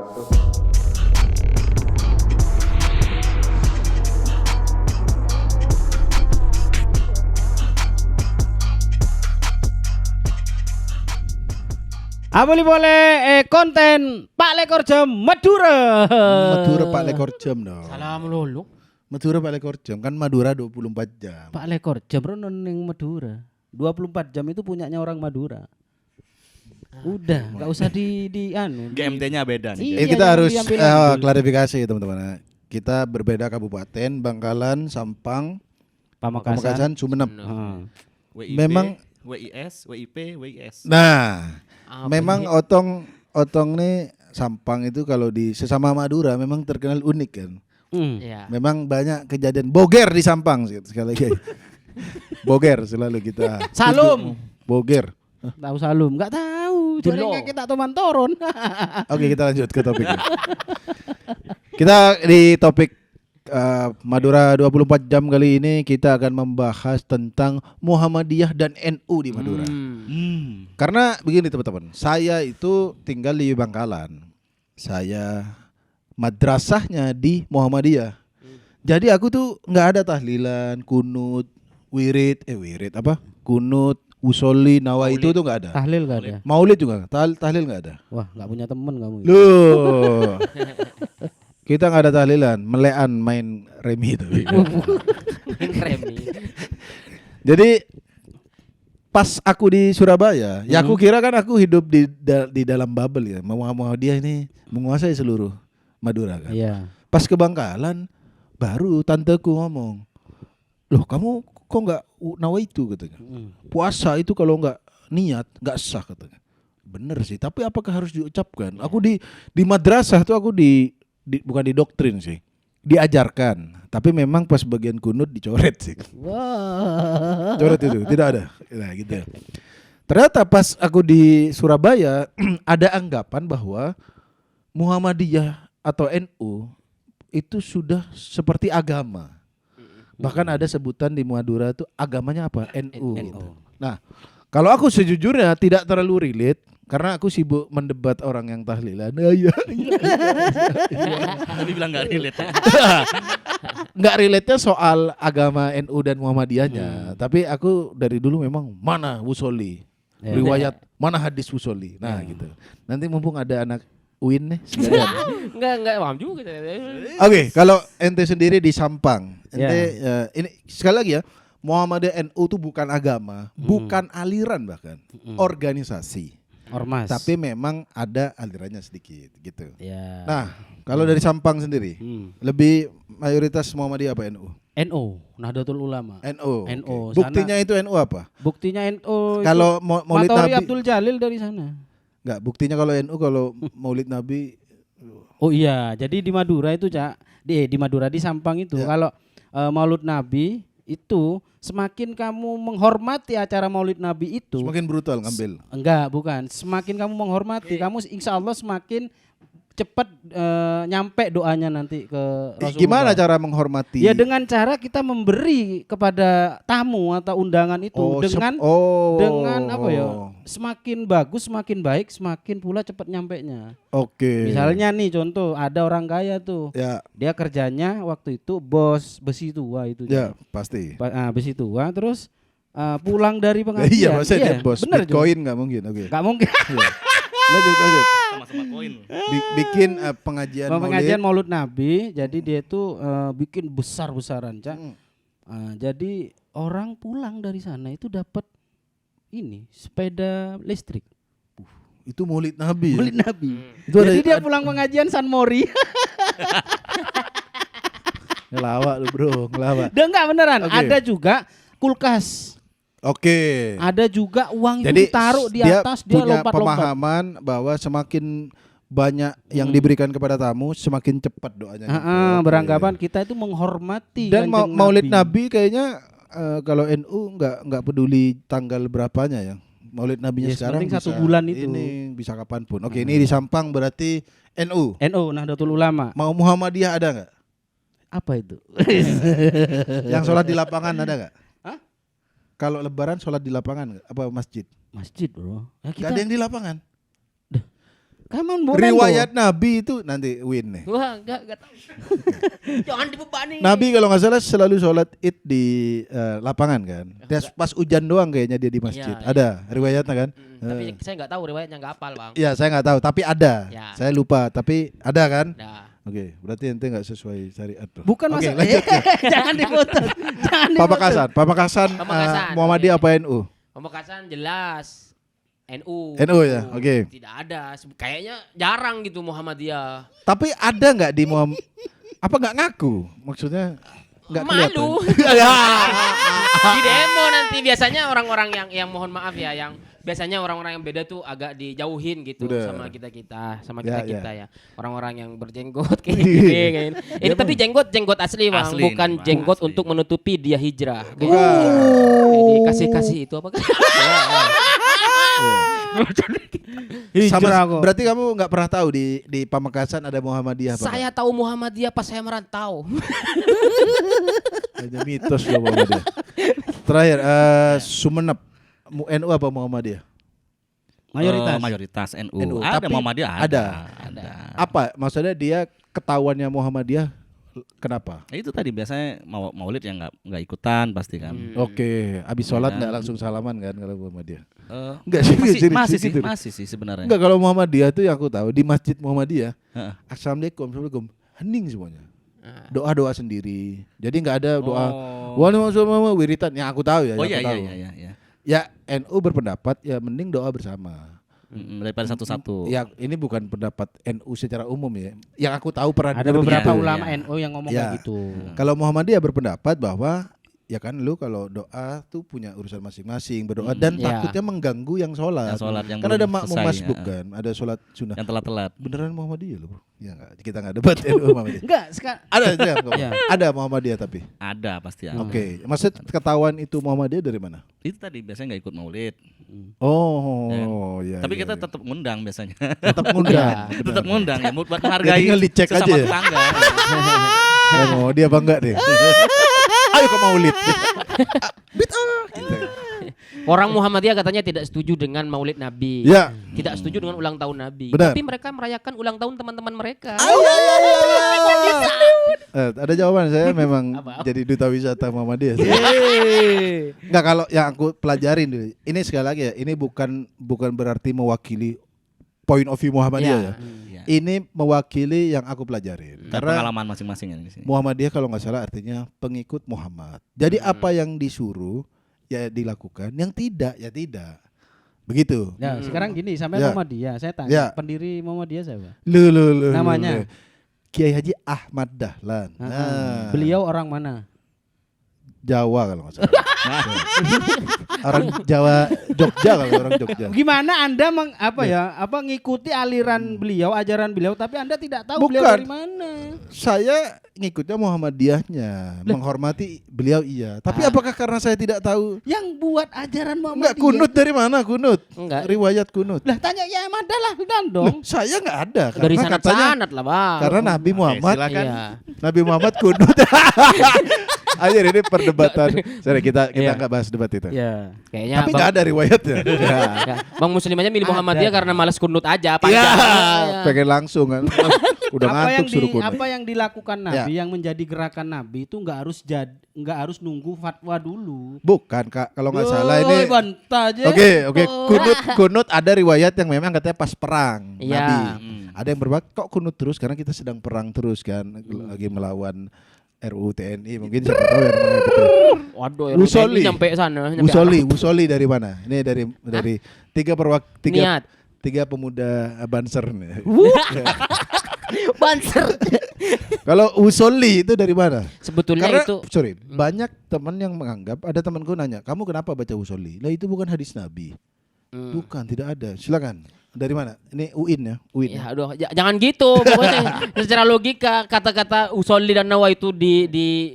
wabarakatuh. Boleh konten Pak Lekor Jam Madura. Madura Pak Lekor Jam dong. Salam lulu. Madura Pak Lekor Jam kan Madura 24 jam. Pak Lekor Jam rono ning Madura. 24 jam itu punyanya orang Madura. Udah, enggak usah di anu. GMT-nya beda nih. Iya, Kita jangan harus diambil-ambil. klarifikasi teman-teman. Kita berbeda kabupaten, Bangkalan, Sampang, Pamekasan. Pamekasan, Sumeneb. Heeh. WIP, Memang- WIS, WIP, WIS. Nah, Apa memang ini? otong nih Sampang itu kalau di sesama Madura memang terkenal unik kan. Iya. Memang banyak kejadian boger di Sampang sih sekali lagi. Boger selalu kita. Salum. Boger. Tahu Salum? Enggak tahu. Jaringan kita teman toron. Oke, kita lanjut ke topik. Kita di topik Madura 24 jam kali ini kita akan membahas tentang Muhammadiyah dan NU di Madura. Karena begini teman-teman, saya itu tinggal di Bangkalan. Saya madrasahnya di Muhammadiyah. Jadi aku tuh nggak ada tahlilan, kunut, wirid apa? Kunut, usolli, nawa itu tuh nggak ada. Tahlil enggak ada. Maulid juga, tahlil nggak ada. Wah, enggak punya temen kamu. Loh. Kita nggak ada tahlilan, melean main remi itu. Remi. Jadi pas aku di Surabaya, ya aku kira kan aku hidup di dalam bubble ya. Muhammadiyah ini menguasai seluruh Madura kan. Iya. Pas ke Bangkalan, baru tanteku ngomong, loh kamu kok nggak nawaitu katanya. Puasa itu kalau nggak niat nggak sah katanya. Bener sih, tapi apakah harus diucapkan? Aku di madrasah tuh aku bukan didoktrin sih, diajarkan. Tapi memang pas bagian kunut dicoret sih. Wah. Coret itu, tidak ada. Nah gitu ya. Ternyata pas aku di Surabaya ada anggapan bahwa Muhammadiyah atau NU itu sudah seperti agama. Bahkan ada sebutan di Madura itu agamanya apa? NU. Gitu. Nah, kalau aku sejujurnya tidak terlalu relate karena aku sibuk mendebat orang yang tahlilan. Iya. Tapi bilang nggak relate. Nggak relate-nya soal agama NU dan Muhammadiyahnya. Tapi aku dari dulu memang mana Wusoli, Ya. riwayat mana hadis Wusoli. Nah gitu. Nanti mumpung ada anak UIN nih sekalian. Enggak paham juga. Oke, kalau ente sendiri di Sampang, ente Ya. ini sekali lagi ya, Muhammadiyah NU itu bukan agama, bukan aliran bahkan, organisasi. Ormas. Tapi memang ada alirannya sedikit gitu. ya. Nah, kalau dari Sampang sendiri, lebih mayoritas Muhammadiyah apa NU? NU, Nahdlatul Ulama. NU. NU, Oke. Buktinya itu NU apa? Buktinya NU. Kalau Maulid Matori Nabi Abdul Jalil dari sana. enggak, buktinya kalau NU kalau Maulid Nabi Oh iya, jadi di Madura itu Cak, di Madura di Sampang itu Ya. kalau Maulid Nabi itu semakin kamu menghormati acara Maulid Nabi itu semakin brutal ngambil. enggak, bukan. Semakin kamu menghormati, kamu insya Allah semakin cepat nyampe doanya nanti ke Rasulullah. Gimana cara menghormati? Ya dengan cara kita memberi kepada tamu atau undangan itu dengan apa ya? Semakin bagus, semakin baik, semakin pula cepat nyampenya. Oke. Misalnya nih contoh, ada orang kaya tuh. Ya, Dia kerjanya waktu itu bos besi tua itu. ya pasti. Besi tua terus pulang dari pengajian. Iya, masa dia bos bener, Jo. Bitcoin nggak mungkin. Oke. Nggak mungkin. Lanjut. Sama-sama koin. Bikin pengajian Pengajian Maulid. Maulid Nabi, jadi dia itu bikin besar-besaran, Cak. Jadi orang pulang dari sana itu dapat ini sepeda listrik. Itu Maulid Nabi. Maulid Ya? Nabi. Itu Jadi dia pulang pengajian San Mori. ngelawak lu bro, ngelawak. Dia enggak beneran. Oke. Ada juga kulkas. Oke. Ada juga uang itu Jadi ditaruh di dia atas, dia punya lompat-lompat. pemahaman bahwa semakin banyak yang diberikan kepada tamu, semakin cepat doanya. Oke. Beranggapan kita itu menghormati Dan Kanjeng Maulid Nabi kayaknya kalau NU nggak peduli tanggal berapanya ya. Maulid Nabinya Ya, sekarang penting bisa satu bulan itu. Ini bisa kapanpun. Oke, ini di Sampang berarti NU. NU Nahdlatul Ulama. Mau Muhammadiyah ada nggak? Apa itu? Yang sholat di lapangan ada nggak? Hah? Kalau Lebaran sholat di lapangan nggak? Apa masjid? Masjid, Bro. Ya, Nggak ada yang di lapangan. Come on, Bonen, Riwayat Nabi itu nanti win nih. Wah, enggak tahu. Jangan dibebani. Nabi kalau nggak salah selalu sholat id di lapangan kan. Pas hujan doang kayaknya dia di masjid. Iya, Ada riwayatnya kan? Tapi saya enggak tahu riwayatnya, enggak hafal, Bang. Iya saya nggak tahu tapi ada. Ya. Saya lupa tapi ada kan? Nah, Oke, berarti ente nggak sesuai syariat tuh. Bukan Oke, masalah. lanjut. Jangan diputus. Jangan diputus. Pamekasan Pamekasan, Muhammadiyah oke. apa NU? Pamekasan jelas NU. NU ya, oke. Tidak ada. Kayaknya jarang gitu Muhammadiyah. Tapi ada nggak di apa nggak ngaku? Maksudnya nggak kelihatan. Malu. Di demo nanti biasanya orang-orang yang mohon maaf ya, yang biasanya orang-orang yang beda tuh agak dijauhin gitu Udah. sama kita Ya, kita ya. ya. Orang-orang yang berjenggot kayak gini kan. Ini tapi jenggot asli, Bang, Asli bukan ini, Bang, jenggot asli. untuk menutupi dia hijrah. Bukan. Jadi kasih-kasih itu apa kan? Hijrah kok. Berarti kamu nggak pernah tahu di Pamekasan ada Muhammadiyah apa? Saya tahu Muhammadiyah pas saya merantau. Hanya mitos loh Muhammadiyah. Terakhir Sumenep NU apa Muhammadiyah? Mayoritas. Mayoritas NU. NU, Ada tapi Muhammadiyah ada. ada. Apa maksudnya dia ketahuannya Muhammadiyah kenapa? Nah, itu tadi biasanya maulid yang nggak ikutan pasti kan. Oke, habis sholat Ya. nggak langsung salaman kan kalau Muhammadiyah? Eh, Enggak sih, masih sih sebenarnya. Enggak kalau Muhammadiyah itu yang aku tahu di Masjid Muhammadiyah. Heeh. Assalamualaikum, hening semuanya. Doa-doa sendiri. Jadi nggak ada doa Oh. waalaikumsalam wiritan yang aku tahu ya. Oh yang iya aku iya tahu. iya iya. Ya NU berpendapat ya mending doa bersama. Daripada satu-satu. Ya ini bukan pendapat NU secara umum ya. Yang aku tahu pernah Ada dengar beberapa begitu. ulama ya. NU yang ngomong Ya. kayak gitu. Kalau Muhammadiyah berpendapat bahwa ya kan lu kalau doa tuh punya urusan masing-masing berdoa dan Ya. takutnya mengganggu yang sholat. Yang sholat yang Kan belum ada makmum selesai, masbuk ya. kan, ada sholat sunnah. Yang telat-telat. Beneran Muhammadiyah loh, bro? Ya enggak, kita enggak debat NU Muhammadiyah. Enggak, sekarang Ada aja, Ya. ada Muhammadiyah tapi. Ada pasti ada. Oke, maksud ketahuan itu Muhammadiyah dari mana? Itu tadi biasanya nggak ikut maulid. Oh, ya. Tapi ya, kita ya. tetap ngundang biasanya. tetap ngundang. Ya. Tetap ngundang ya buat menghargai Jadi ngelicek sesama aja ya? tetangga. Oh, dia bangga deh. Ayo ke Maulid. Orang Muhammadiyah katanya tidak setuju dengan Maulid Nabi. Ya. Tidak setuju dengan ulang tahun Nabi. Benar. Tapi mereka merayakan ulang tahun teman-teman mereka. Ada jawaban saya memang Apa? jadi duta wisata Muhammadiyah. Enggak kalau yang aku pelajarin dulu. Ini sekali lagi ya, ini bukan berarti mewakili point of view Muhammadiyah ya. Iya. Ini mewakili yang aku pelajarin. Dan Karena pengalaman masing-masing ya di sini. Muhammadiyah kalau nggak salah artinya pengikut Muhammad. Jadi apa yang disuruh ya dilakukan, yang tidak ya tidak. Begitu. Ya, sekarang gini, sampai Ya. Muhammadiyah, saya tanya, Ya. pendiri Muhammadiyah siapa? Lu. Namanya? Kiai Haji Ahmad Dahlan. Ah, Nah, Beliau orang mana? Jawa kalau nggak salah. Orang Jawa Jogja kalau orang Jogja. Gimana Anda ngikuti aliran beliau, ajaran beliau, tapi Anda tidak tahu beliau Bukan. dari mana? Saya ngikutnya Muhammadiyahnya, menghormati beliau iya. Tapi apakah karena saya tidak tahu? Yang buat ajaran Enggak, Muhammadiyah. kunut dari mana kunut? Enggak. Riwayat kunut. Lah tanya ya ada lah dan Loh, dong. saya nggak ada Dari karena katanya sanat-sanat lah, Bang. karena Nabi Muhammad silakan. Iya. Nabi Muhammad kunut. Aja ini perdebatan. Sorry kita Iya. nggak bahas debat itu. Ya. Kayaknya Tapi nggak ada riwayatnya. Ya. Ya, Bang Muslim aja milih Ada. Muhammadiyah karena malas kunut aja. Ya, panjang. pengen langsung kan. Udah ngantuk suruh kunut. apa yang dilakukan Nabi yang menjadi gerakan Nabi itu nggak harus nunggu fatwa dulu. Bukan Kak, kalau nggak salah ini. Bantah aja. Oke, kunut ada riwayat yang memang katanya pas perang Iya. Nabi. Hmm. Ada yang berbak kok kunut terus karena kita sedang perang terus kan, lagi melawan RUU TNI mungkin siapa tahu yang namanya betul. Waduh, Usoli. nyampe sana. Nyampe Usoli dari mana? Ini dari Niat. tiga pemuda Banser nih. Banser. Kalau Usoli itu dari mana? Sebetulnya Karena itu sorry, banyak teman yang menganggap, ada temanku nanya, kamu kenapa baca Usoli? Lah itu bukan hadis Nabi. Bukan, tidak ada. Silakan. Dari mana? Ini UIN ya, UIN. ya, aduh, jangan gitu. Pokoknya secara logika kata-kata usolli dan nawa itu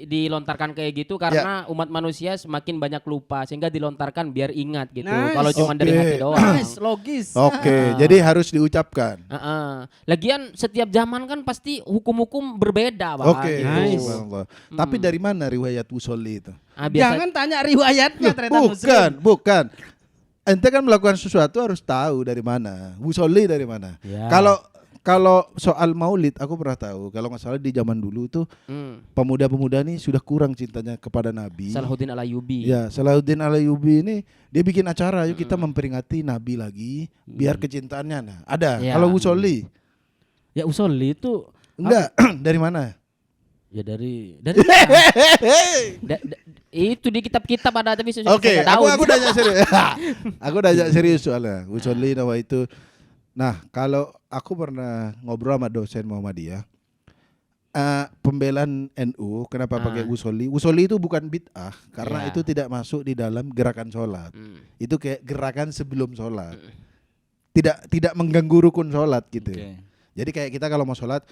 dilontarkan kayak gitu karena umat manusia semakin banyak lupa sehingga dilontarkan biar ingat gitu. Nice. Kalau cuma dari Oke. hati doang. Nice, logis. Oke, jadi harus diucapkan. Lagian setiap zaman kan pasti hukum-hukum berbeda, Bang. Oke, gitu. Nice. subhanallah. Tapi dari mana riwayat Usoli itu? Ah, biasa- Jangan tanya riwayatnya ternyata Bukan, Muslim. bukan. ente kan melakukan sesuatu harus tahu dari mana, usolli dari mana. Ya. Kalau soal maulid aku pernah tahu, kalau nggak salah di zaman dulu tuh pemuda-pemuda nih sudah kurang cintanya kepada Nabi. Salahuddin Al-Ayyubi. Ya, Salahuddin Al-Ayyubi ini dia bikin acara, yuk kita memperingati Nabi lagi, biar kecintaannya. Nah, ada. Ya. Kalau usolli, Ya usolli itu enggak dari mana? ya dari Itu di kitab-kitab ada tapi saya Oke, nggak tahu. aku nanya serius. Aku nanya serius soalnya. Usolli nama itu. Nah, kalau aku pernah ngobrol sama dosen Muhammadiyah, pembelaan NU, kenapa pakai usolli? Usolli itu bukan bid'ah, karena itu tidak masuk di dalam gerakan sholat. Itu kayak gerakan sebelum sholat. Tidak mengganggu rukun sholat gitu. Oke. Jadi kayak kita kalau mau sholat,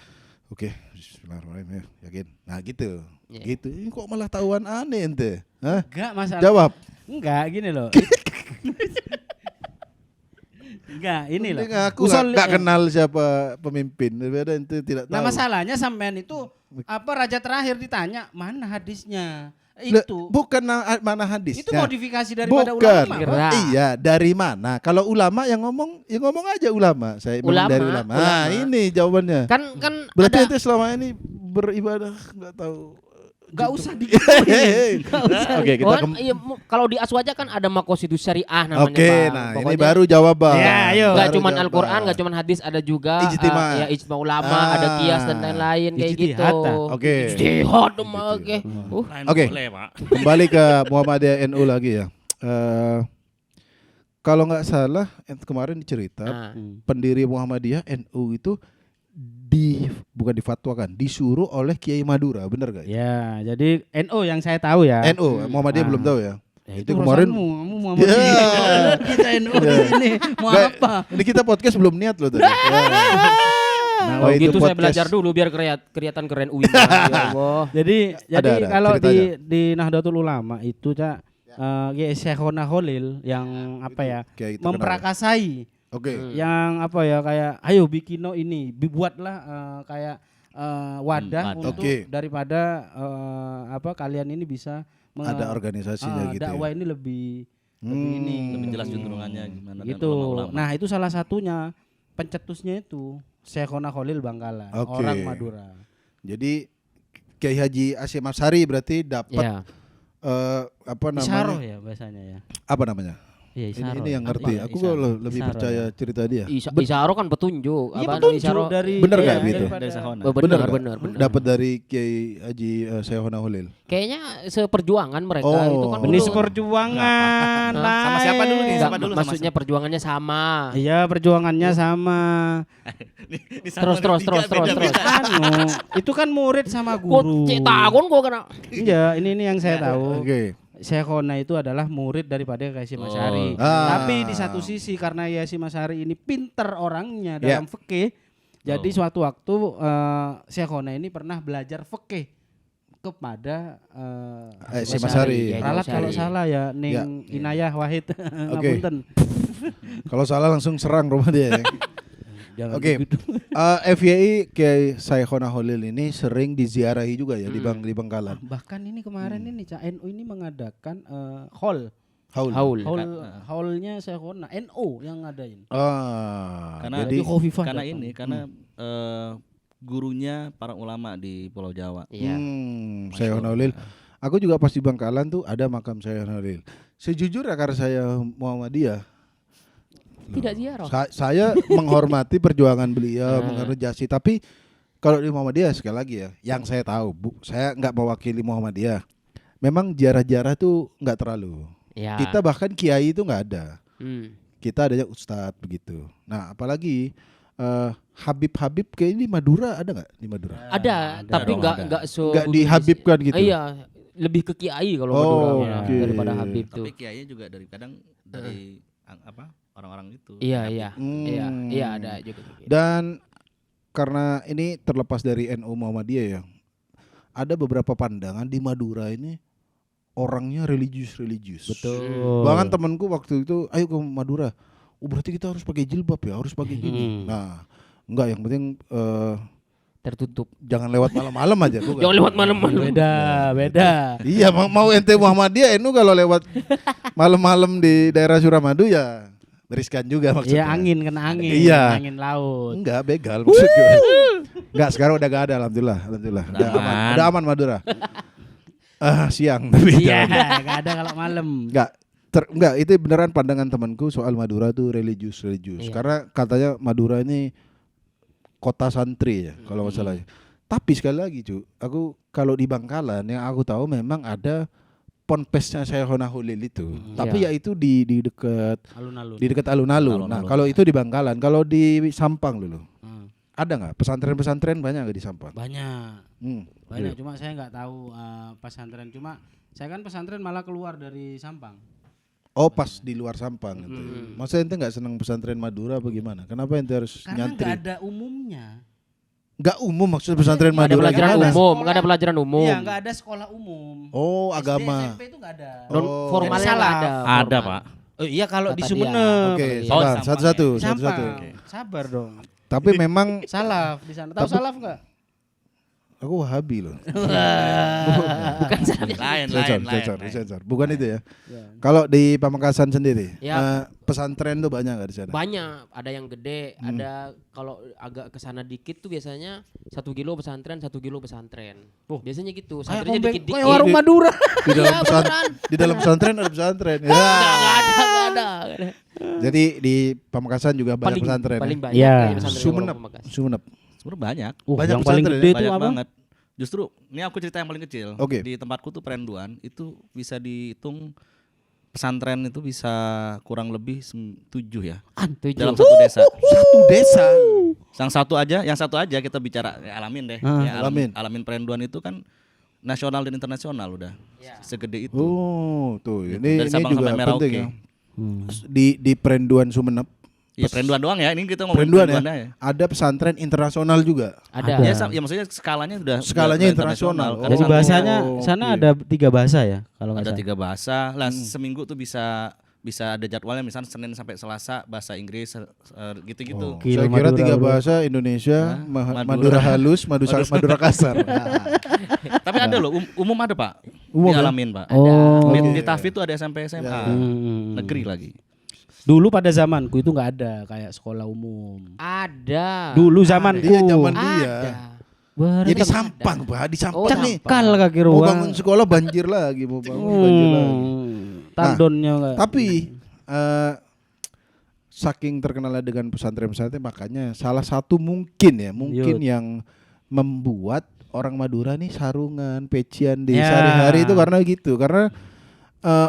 oke, bismillahirrahmanirrahim, yakin. Nah gitu, gitu. Ini kok malah tahuan aneh ente? Hah? enggak masalah. Jawab. Enggak gini loh. Enggak, ini loh. Penting aku nggak kenal siapa pemimpin, daripada ente tidak tahu. Nah masalahnya sampean itu apa raja terakhir ditanya mana hadisnya? Lah, Itu bukan mana hadis. itu modifikasi daripada bukan. ulama. Kira. Iya, dari mana? Kalau ulama yang ngomong, ya ngomong aja ulama. Saya memang dari ulama. Nah, ini jawabannya. Kan Berarti ada ente selama ini beribadah nggak tahu. Enggak usah dikumpulin. Oke, kita kalau di Aswaja kan ada Maqasidus Syariah namanya, Oke, Bang. nah ini Pokoknya baru jawaban. Ya, ayo. Nggak Baru cuma jawaban. Al-Quran, nggak cuma hadis, ada juga Ijtima. ya ijma ulama, ada kias dan lain-lain kayak gitu. Ijtihad, Oke. Ijtihad, oke. Lain Oke. boleh, Pak. Kembali ke Muhammadiyah NU lagi ya. Kalau nggak salah kemarin dicerita Nah, pendiri Muhammadiyah NU itu bukan difatwakan, disuruh oleh Kiai Madura, benar gak? Ya, jadi NU yang saya tahu ya. NU, Muhammadiyah Ah. belum tahu ya. Ya, itu kemarin urusanmu, kamu Muhammadiyah. Kita NU ini mau Nggak, apa? ini kita podcast belum niat loh tadi. Nah, kalau itu gitu saya podcast. belajar dulu biar kelihatan keren UI. Ya Allah. Jadi Ada, kalau ceritanya. di Nahdlatul Ulama itu Cak Syekhona Khalil yang apa ya? Kayak gitu, Memperakasai Oke. yang apa ya kayak ayo bikin ini buatlah kayak wadah Wadah. untuk Oke. daripada apa kalian ini bisa Ada organisasinya gitu. dakwah Ya. ini lebih ini Lebih jelas juntrungannya gimana dan gitu. ulama-ulama. Nah, itu salah satunya pencetusnya itu Syekhona Khalil Bangkalan, Oke. orang Madura. Jadi Kiai Haji Asyim Asari berarti dapat Ya. apa namanya? Isyarah ya bahasanya ya. Apa namanya? Iya, isyarah. Ini yang ngerti. Apa? Aku Isyarah. lebih Isyarah, percaya ya. cerita dia. Isyaro kan petunjuk. Iya Apa, petunjuk Isyaro- dari Bener iya, nggak gitu? daripada- Dari Sahona. Oh, Bener benar. nggak? Dapat dari Kiai Haji Syekhona Khalil. Kayaknya seperjuangan mereka Oh. itu kan Benih dulu- seperjuangan lain. Sama siapa dulu nih? Enggak, Siapa dulu sama maksudnya perjuangannya sama. Iya, perjuangannya sama. Terus. Anu, itu kan murid sama Kok guru. cek tahun kok kena. Iya, ini yang saya tahu. Oke. Syekhona itu adalah murid daripada Yasim Asy'ari. Ah. Tapi di satu sisi karena Yasim Asy'ari ini pinter orangnya Ya. dalam fikih, jadi suatu waktu Syekhona ini pernah belajar fikih kepada Yasim Asy'ari. Ya, Ralat Asy'ari. kalau salah ya Ning Ya. Inayah Wahid. Ngapunten. Kalau salah langsung serang rumah dia ya. Jangan Oke. begitu. FYI Kiai Syekhona Khalil ini sering diziarahi juga ya di Bangkalan. Bahkan ini kemarin ini Cak NU ini mengadakan hall. Haul. Hallnya Syekhona NU yang ngadain. Karena jadi Khofifah karena datang. ini karena gurunya para ulama di Pulau Jawa. Iya. Syekhona Khalil. Aku juga pas di Bangkalan tuh ada makam Syekhona Khalil. Sejujurnya karena saya Muhammadiyah, Tidak ziarah. saya menghormati perjuangan beliau, menghormati jasi. Tapi kalau di Muhammadiyah sekali lagi ya, yang saya tahu, saya nggak mewakili Muhammadiyah. Memang jarah-jarah tuh nggak terlalu. Ya. Kita bahkan kiai itu nggak ada. Kita adanya ustadz begitu. Nah, apalagi Habib kayak ini Madura ada nggak di Madura? Ada, tapi nggak Nggak dihabibkan gitu. Iya, lebih ke kiai kalau Oh, Madura oke. daripada Habib tuh. Tapi kiainya juga dari kadang dari apa orang-orang itu. Iya, Hmm. iya ada juga. Dan karena ini terlepas dari NU Muhammadiyah ya, ada beberapa pandangan di Madura ini orangnya religius. Betul. Bahkan temanku waktu itu, ayo ke Madura. Oh berarti kita harus pakai jilbab ya, harus pakai gini. Nah, enggak, yang penting Tertutup. Jangan lewat malam-malam aja. bukan? Jangan lewat malam-malam. Beda. Iya, mau ente Muhammadiyah NU kalau lewat malam-malam di daerah Suramadu ya beriskan juga maksudnya. Iya, angin kena angin. Iya. Angin laut. Enggak, begal maksud gue. Enggak, sekarang udah gak ada alhamdulillah. Udah Aman. aman. Udah aman Madura. Siang tapi Iya, jangan. enggak ada kalau malam. Enggak, itu beneran pandangan temanku soal Madura tuh religius. Iya. Karena katanya Madura ini kota santri ya kalau nggak salah. Tapi sekali lagi aku kalau di Bangkalan yang aku tahu memang ada ponpesnya Syekhona Holil itu. Tapi ya itu di dekat Alun-alun. di dekat alun-alun. Nah, kalau itu di Bangkalan, kalau di Sampang dulu. Ada nggak pesantren-pesantren banyak nggak di Sampang? Banyak. Banyak, cuma saya nggak tahu pesantren. Cuma saya kan pesantren malah keluar dari Sampang. Oh, pas di luar Sampang gitu. Masa ente nggak senang pesantren Madura apa gimana? Kenapa ente harus Karena nyantri? nggak ada umumnya. Nggak umum maksud pesantren Nggak ada Madura. pelajaran gimana? umum, nggak ada pelajaran umum. Iya, nggak ada sekolah umum. Oh, SD, agama. SMP itu nggak ada. Non formalnya Jadi salah. nggak ada. Ada, formal. Pak. Oh, iya kalau di Kata Sumeneb. Oke, Iya. sabar, Sampang satu-satu, Sampang. satu-satu. Sabar dong. Tapi memang Salaf di sana. Tahu salaf nggak? aku Wahabi loh. Bukan salafnya. Sensor. Bukan itu ya. Kalau di Pamekasan sendiri, Ya. pesantren tuh banyak nggak di sana? Banyak, ada yang gede, ada kalau agak ke sana dikit tuh biasanya 1 kilo pesantren, 1 kilo pesantren. Biasanya gitu, Kayak santrinya kombeng, dikit-dikit. kayak warung Madura. Di dalam pesantren ada pesantren. Ya. Nggak ada. Jadi di Pamekasan juga banyak pesantren. Paling Ya? banyak Iya. kayaknya pesantren di Sumeneb. Pamekasan. Sumeneb. Sebenarnya banyak. Banyak yang paling pesantren gede ya? itu Banyak apa? banget. Justru ini aku cerita yang paling kecil. Oke. Di tempatku tuh Perenduan itu bisa dihitung pesantren itu bisa kurang lebih 7 ya. Tujuh. Dalam satu desa. Satu desa. Yang satu aja kita bicara ya, alamin deh. Ya, alamin Perenduan itu kan nasional dan internasional udah. Segede itu. Oh, tuh Gitu. ini Dari Sabang juga sampai Merauke. penting ya. Di Perenduan Sumeneb. Iya, Perenduan doang ya. Ini kita ngomong Perenduan ya. Perenduannya ya. Ada pesantren internasional juga. Ada. Ya, maksudnya skalanya udah Skalanya udah internasional. Karena Jadi Oh, bahasanya oke. sana ada 3 bahasa ya kalau nggak ada salah. 3 bahasa. Lah seminggu tuh bisa ada jadwalnya misalnya Senin sampai Selasa bahasa Inggris gitu-gitu. Oh, Gila, saya kira Madura, 3 bro. bahasa Indonesia, Madura. Madura halus, Madura kasar. Tapi ada loh, umum ada Pak. Umum ya? Dialamin Pak. Oh. Di Tahfidz tuh ada SMP SMA. Negeri lagi. Dulu pada zamanku itu nggak ada kayak sekolah umum. Ada. Dulu zamanku. Iya, zaman dia. Ada. Jadi Sampang, Pak, di Sampang Oh, nih. Cekal kaki Mau ruang. bangun sekolah banjir lagi, mau bangun banjir lagi. Tandonnya nggak. Tapi saking terkenalnya dengan pesantren-pesantren makanya salah satu mungkin yang membuat orang Madura nih sarungan, pecian di Ya. sehari-hari itu karena gitu. Karena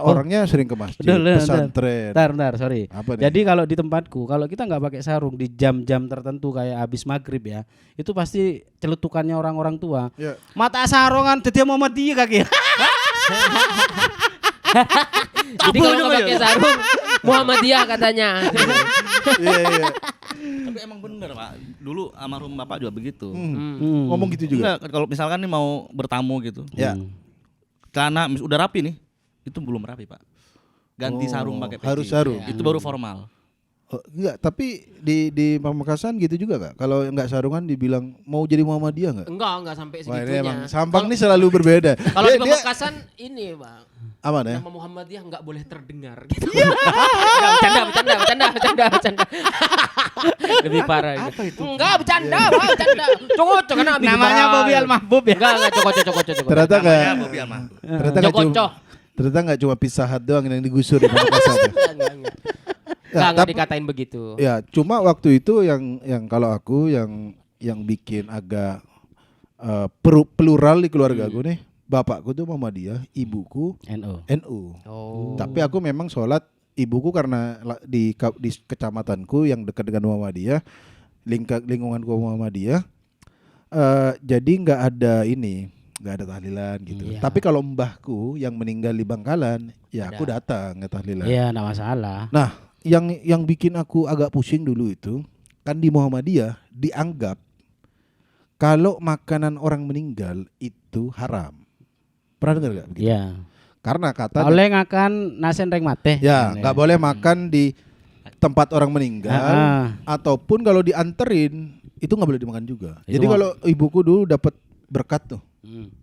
orangnya sering ke masjid, pesantren. Bentar, sorry. Apa nih? Jadi kalau di tempatku, kalau kita nggak pakai sarung di jam-jam tertentu kayak habis maghrib ya, itu pasti celutukannya orang-orang tua. Ya. Mata sarungan, jadi Muhammadiyah kaki. Jadi kalau nggak pakai sarung, Muhammadiyah katanya. Iya. Tapi emang bener Pak. Dulu almarhum Bapak juga begitu. Ngomong gitu juga. Enggak, kalau misalkan nih mau bertamu gitu. Ya. Celana udah rapi nih. Itu belum rapi Pak. Ganti sarung pakai peci. Harus sarung. Itu baru formal. Oh, enggak, tapi di Pamekasan gitu juga enggak? Kalau enggak sarungan dibilang mau jadi Muhammadiyah enggak? Enggak sampai Wah, ini segitunya. emang Sampang nih selalu berbeda. Kalau di Dia- Pamekasan ini, Bang. Aman ya? Nama Muhammadiyah enggak boleh terdengar gitu. Enggak, bercanda. Lebih parah gitu. Apa itu? Enggak, bercanda, Bang, bercanda. Cocok karena Abi Namanya Dubai. Bobi Al-Mahbub ya. Enggak, cocok. Ternyata enggak. Namanya Bobi Alma. Ternyata enggak cuma Pizza Hut doang yang digusur di Pamekasan. Enggak. Ya, Enggak tapi- dikatain begitu. Ya, cuma waktu itu yang kalau aku yang bikin agak plural di keluarga aku nih, bapakku tuh Muhammadiyah, ibuku NU. Oh. Tapi aku memang sholat ibuku karena di kecamatanku yang dekat dengan Muhammadiyah, lingkunganku Muhammadiyah, jadi nggak ada tahlilan gitu. Iya. Tapi kalau mbahku yang meninggal di Bangkalan, ya aku datang ke tahlilan. Iya, enggak masalah. Nah, yang bikin aku agak pusing dulu itu kan di Muhammadiyah dianggap kalau makanan orang meninggal itu haram. Pernah dengar nggak? Begitu? Iya. Karena kata Oleh ngakan nasen reng mate. ya nggak boleh makan di tempat orang meninggal Ah. ataupun kalau dianterin itu nggak boleh dimakan juga. Itu Jadi mah- kalau ibuku dulu dapat berkat tuh,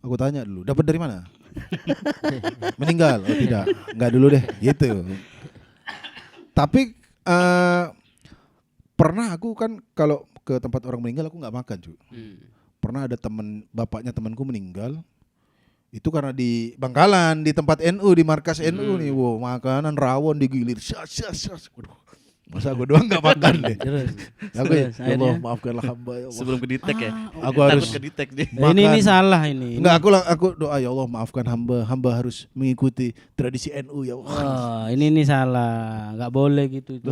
aku tanya dulu, dapat dari mana? Meninggal? Oh tidak, nggak dulu deh, gitu. Tapi pernah aku kan kalau ke tempat orang meninggal aku nggak makan cuy. Pernah ada bapaknya temanku meninggal. Itu karena di Bangkalan, di tempat NU, di markas NU nih, wow, makanan rawon digilir, syas. Waduh, masa aku doang nggak makan deh. Aku ya Allah akhirnya? maafkanlah hamba ya Allah. Sebelum ke detect ya. Aku Takut harus ke detect dia. Nah, ini salah ini. Enggak, aku doa ya Allah maafkan hamba harus mengikuti tradisi NU ya Allah. Oh, ini salah, nggak boleh gitu itu.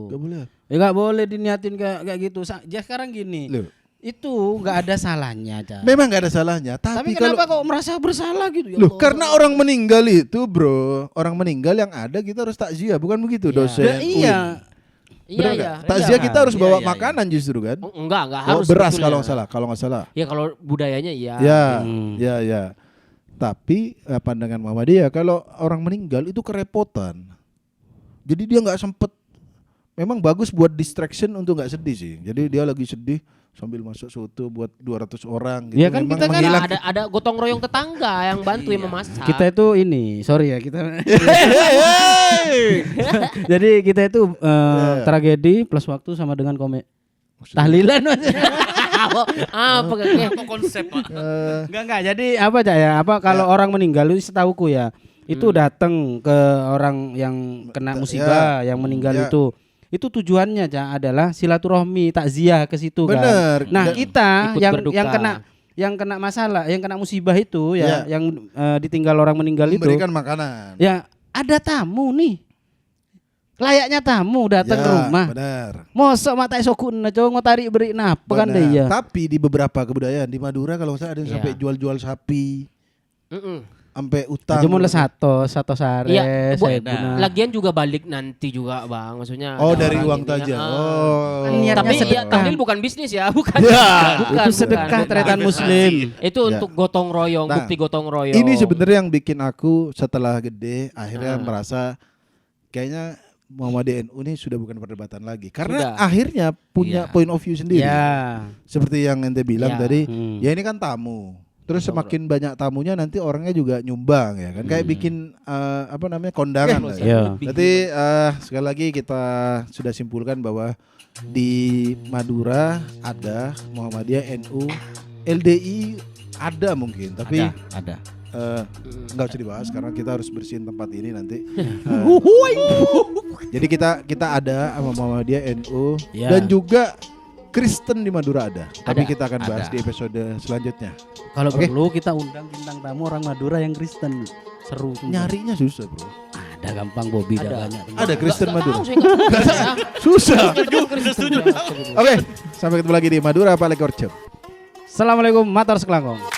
Enggak boleh. Ya nggak boleh diniatin kayak gitu. Ya sekarang gini, Loh. itu nggak ada salahnya, Ca. Memang nggak ada salahnya, Tapi tapi kenapa kalau kok merasa bersalah gitu? Ya loh, Allah. karena orang meninggal itu, bro, orang meninggal yang ada kita harus takziah, bukan begitu Ya. dosen? Ya, iya. Benar Iya, nggak? iya. Takziah kita harus Iya, bawa iya, makanan justru kan? Oh, enggak Bawa harus beras sebetulnya. kalau nggak salah. Ya kalau budayanya iya. Ya. Tapi pandangan Muhammadiyah kalau orang meninggal itu kerepotan. Jadi dia nggak sempet. Memang bagus buat distraction untuk nggak sedih sih. Jadi dia lagi sedih sambil masak soto buat 200 orang gitu. Ya kan Memang kita kan menghilang- Ada gotong royong tetangga yang bantu yang memasak. Kita itu ini, sorry ya kita. Jadi kita itu tragedi plus waktu sama dengan tahlilan. Apa kayak Konsep Pak. Enggak. Jadi apa Cak ya? Apa kalau orang meninggal itu setauku ya, itu datang ke orang yang kena musibah, yang meninggal Ya. itu tujuannya Cak adalah silaturahmi, takziah ke situ kan. Bener. Nah, Dan- kita Ikut yang berduka. kena masalah, yang kena musibah itu Ya. yang ditinggal orang meninggal itu. memberikan makanan. Ya, ada tamu nih. Layaknya tamu datang Ya, ke rumah. Benar. Mosok mata sokun coba ngotari beri napa kan Benar. dia. Tapi di beberapa kebudayaan di Madura kalau saya ada yang Iya. sampai jual-jual sapi, Mm-mm. sampai utang. Cuma satu sare, Iya, saya Nah. guna. Lagian juga balik nanti juga bang, maksudnya. Oh, ada dari orang uang ini, saja. ah. Oh. Kan niatnya Tapi sedekah. ya tahlil bukan bisnis ya, bukan. Ya. bukan. Itu sedekah bukan. tretan muslim. Itu Ya. untuk gotong royong, Nah, bukti gotong royong. Ini sebenarnya yang bikin aku setelah gede akhirnya Ah. merasa kayaknya Muhammadiyah NU ini sudah bukan perdebatan lagi. Karena Sudah. akhirnya punya Iya. point of view sendiri. Ya. Seperti yang ente bilang Iya. tadi, Hmm. ya ini kan tamu. Terus semakin banyak tamunya nanti orangnya juga nyumbang ya kan. Kayak bikin apa namanya kondangan lah ya. Iya. Berarti sekali lagi kita sudah simpulkan bahwa di Madura ada Muhammadiyah NU, LDI ada mungkin, tapi Ada. nggak usah dibahas karena kita harus bersihin tempat ini nanti. Jadi kita ada sama Muhammadiyah NU Ya. dan juga Kristen di Madura ada. Tapi Ada. kita akan bahas Ada. di episode selanjutnya. Kalau Oke. perlu kita undang bintang tamu orang Madura yang Kristen. Seru semua. Nyarinya susah, Bro. Ada gampang Bobby Ada. dah banyak. Ada Kristen Nggak Madura. tahu, saya nggak tahu ya. Susah. Setuju. Oke, sampai ketemu lagi di Madura Palekorcep. Assalamualaikum matur sekelangkong.